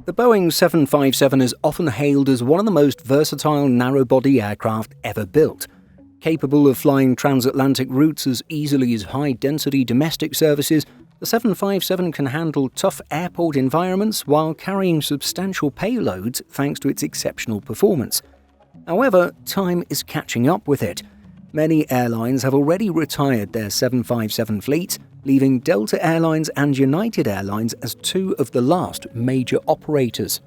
The Boeing 757 is often hailed as one of the most versatile narrow-body aircraft ever built. Capable of flying transatlantic routes as easily as high-density domestic services, the 757 can handle tough airport environments while carrying substantial payloads thanks to its exceptional performance. However, time is catching up with it. Many airlines have already retired their 757 fleets, leaving Delta Airlines and United Airlines as two of the last major operators.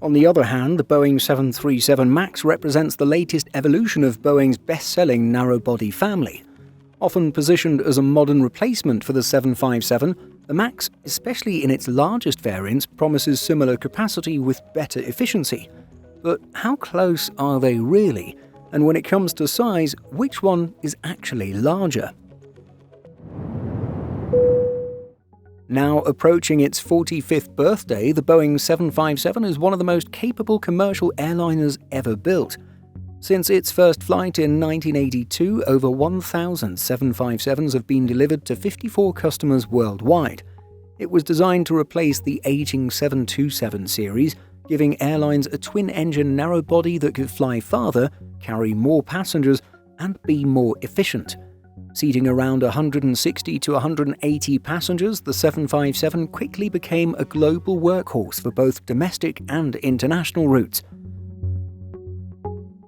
On the other hand, the Boeing 737 MAX represents the latest evolution of Boeing's best-selling narrow-body family. Often positioned as a modern replacement for the 757, the MAX, especially in its largest variants, promises similar capacity with better efficiency. But how close are they really? And when it comes to size, which one is actually larger? Now approaching its 45th birthday, the Boeing 757 is one of the most capable commercial airliners ever built. Since its first flight in 1982, over 1,000 757s have been delivered to 54 customers worldwide. It was designed to replace the aging 727 series, giving airlines a twin-engine narrow-body that could fly farther, carry more passengers, and be more efficient. Seating around 160 to 180 passengers, the 757 quickly became a global workhorse for both domestic and international routes.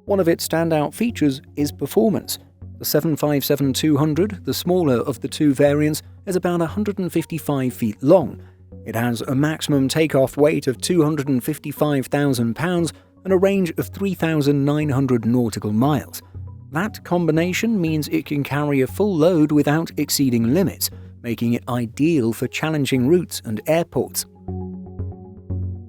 One of its standout features is performance. The 757-200, the smaller of the two variants, is about 155 feet long. It has a maximum takeoff weight of 255,000 pounds and a range of 3,900 nautical miles. That combination means it can carry a full load without exceeding limits, making it ideal for challenging routes and airports.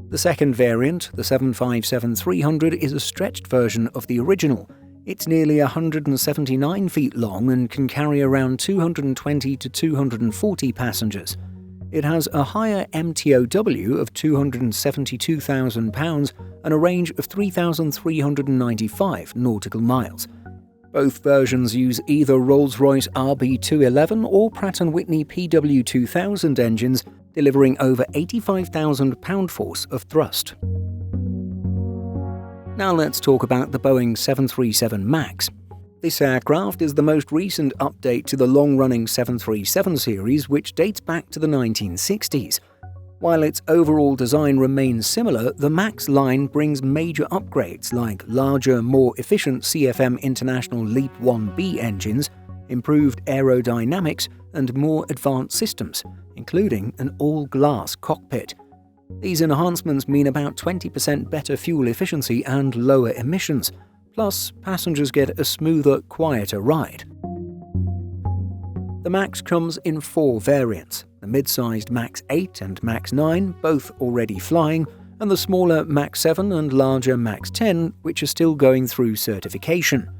The second variant, the 757-300, is a stretched version of the original. It's nearly 179 feet long and can carry around 220 to 240 passengers. It has a higher MTOW of 272,000 pounds and a range of 3,395 nautical miles. Both versions use either Rolls-Royce RB211 or Pratt & Whitney PW2000 engines, delivering over 85,000 pound-force of thrust. Now let's talk about the Boeing 737 MAX. This aircraft is the most recent update to the long-running 737 series, which dates back to the 1960s. While its overall design remains similar, the MAX line brings major upgrades like larger, more efficient CFM International LEAP 1B engines, improved aerodynamics, and more advanced systems, including an all-glass cockpit. These enhancements mean about 20% better fuel efficiency and lower emissions. Plus, passengers get a smoother, quieter ride. The MAX comes in 4 variants: the mid-sized MAX 8 and MAX 9, both already flying, and the smaller MAX 7 and larger MAX 10, which are still going through certification.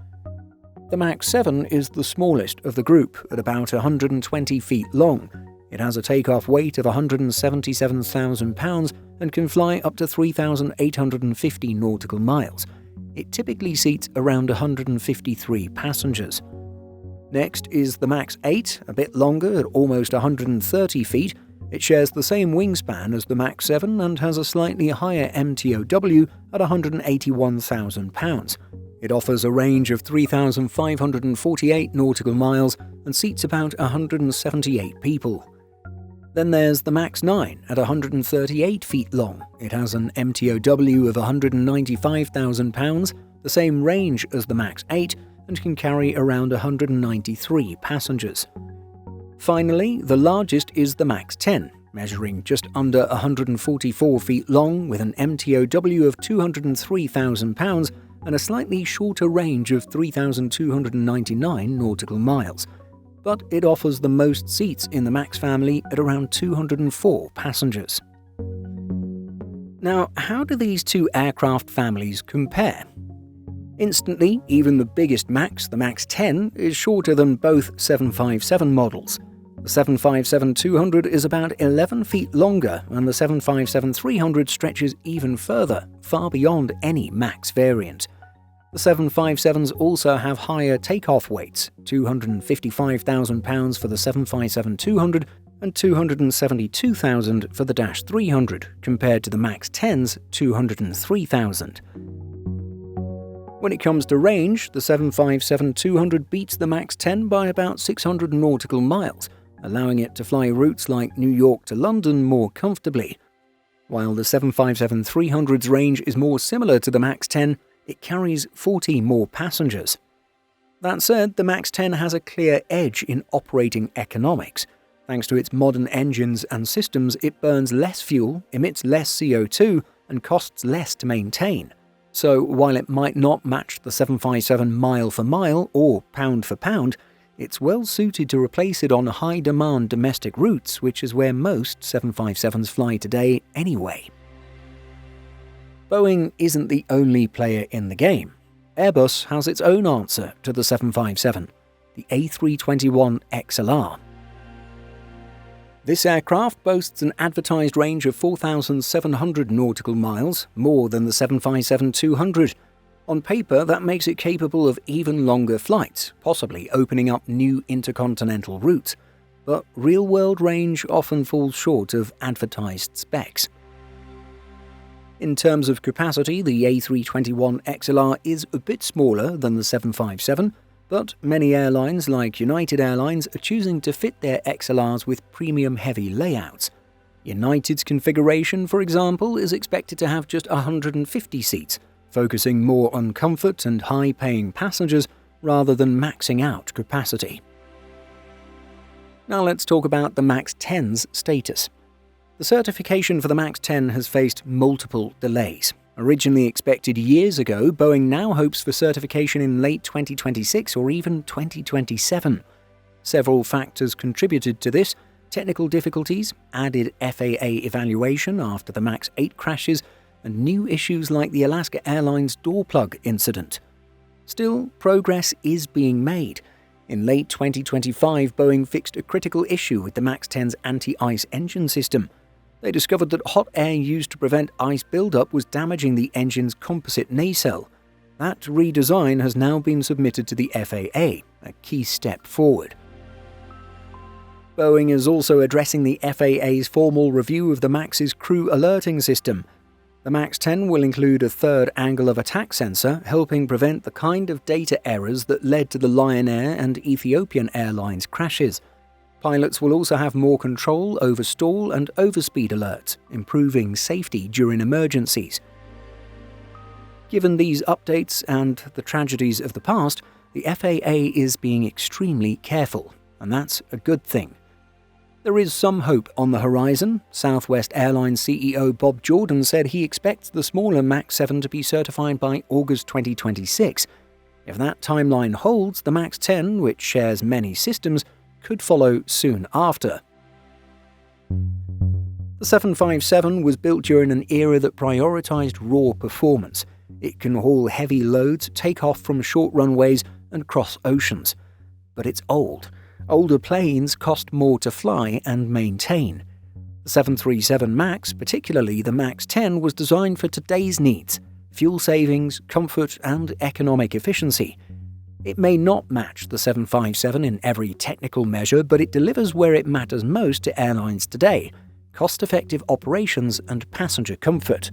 The MAX 7 is the smallest of the group, at about 120 feet long. It has a takeoff weight of 177,000 pounds and can fly up to 3,850 nautical miles. It typically seats around 153 passengers. Next is the MAX 8, a bit longer at almost 130 feet. It shares the same wingspan as the MAX 7 and has a slightly higher MTOW at 181,000 pounds. It offers a range of 3,548 nautical miles and seats about 178 people. Then there's the MAX 9 at 138 feet long. It has an MTOW of 195,000 pounds, the same range as the MAX 8, and can carry around 193 passengers. Finally, the largest is the MAX 10, measuring just under 144 feet long with an MTOW of 203,000 pounds and a slightly shorter range of 3,299 nautical miles. But it offers the most seats in the MAX family at around 204 passengers. Now, how do these two aircraft families compare? Instantly, even the biggest MAX, the MAX 10, is shorter than both 757 models. The 757-200 is about 11 feet longer, and the 757-300 stretches even further, far beyond any MAX variant. The 757s also have higher takeoff weights, 255,000 pounds for the 757-200 and $272,000 for the Dash 300, compared to the MAX 10's $203,000. When it comes to range, the 757-200 beats the MAX 10 by about 600 nautical miles, allowing it to fly routes like New York to London more comfortably. While the 757-300's range is more similar to the MAX 10, it carries 40 more passengers. That said, the MAX 10 has a clear edge in operating economics. Thanks to its modern engines and systems, it burns less fuel, emits less CO2, and costs less to maintain. So while it might not match the 757 mile for mile or pound for pound, it's well suited to replace it on high-demand domestic routes, which is where most 757s fly today anyway. Boeing isn't the only player in the game. Airbus has its own answer to the 757, the A321 XLR. This aircraft boasts an advertised range of 4,700 nautical miles, more than the 757-200. On paper, that makes it capable of even longer flights, possibly opening up new intercontinental routes. But real-world range often falls short of advertised specs. In terms of capacity, the A321 XLR is a bit smaller than the 757, but many airlines like United Airlines are choosing to fit their XLRs with premium-heavy layouts. United's configuration, for example, is expected to have just 150 seats, focusing more on comfort and high-paying passengers rather than maxing out capacity. Now let's talk about the MAX 10's status. The certification for the MAX 10 has faced multiple delays. Originally expected years ago, Boeing now hopes for certification in late 2026 or even 2027. Several factors contributed to this: technical difficulties, added FAA evaluation after the MAX 8 crashes, and new issues like the Alaska Airlines door plug incident. Still, progress is being made. In late 2025, Boeing fixed a critical issue with the MAX 10's anti-ice engine system. They discovered that hot air used to prevent ice buildup was damaging the engine's composite nacelle. That redesign has now been submitted to the FAA, a key step forward. Boeing is also addressing the FAA's formal review of the MAX's crew alerting system. The MAX 10 will include a third angle of attack sensor, helping prevent the kind of data errors that led to the Lion Air and Ethiopian Airlines crashes. Pilots will also have more control over stall and overspeed alerts, improving safety during emergencies. Given these updates and the tragedies of the past, the FAA is being extremely careful, and that's a good thing. There is some hope on the horizon. Southwest Airlines CEO Bob Jordan said he expects the smaller MAX 7 to be certified by August 2026. If that timeline holds, the MAX 10, which shares many systems, could follow soon after. The 757 was built during an era that prioritized raw performance. It can haul heavy loads, take off from short runways, and cross oceans. But it's old. Older planes cost more to fly and maintain. The 737 MAX, particularly the MAX 10, was designed for today's needs: fuel savings, comfort, and economic efficiency. It may not match the 757 in every technical measure, but it delivers where it matters most to airlines today: cost-effective operations and passenger comfort.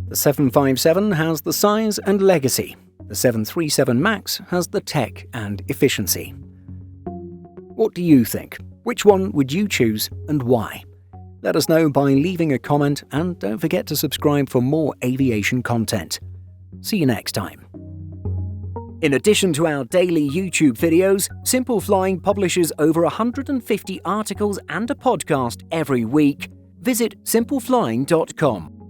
The 757 has the size and legacy. The 737 MAX has the tech and efficiency. What do you think? Which one would you choose and why? Let us know by leaving a comment, and don't forget to subscribe for more aviation content. See you next time. In addition to our daily YouTube videos, Simple Flying publishes over 150 articles and a podcast every week. Visit simpleflying.com.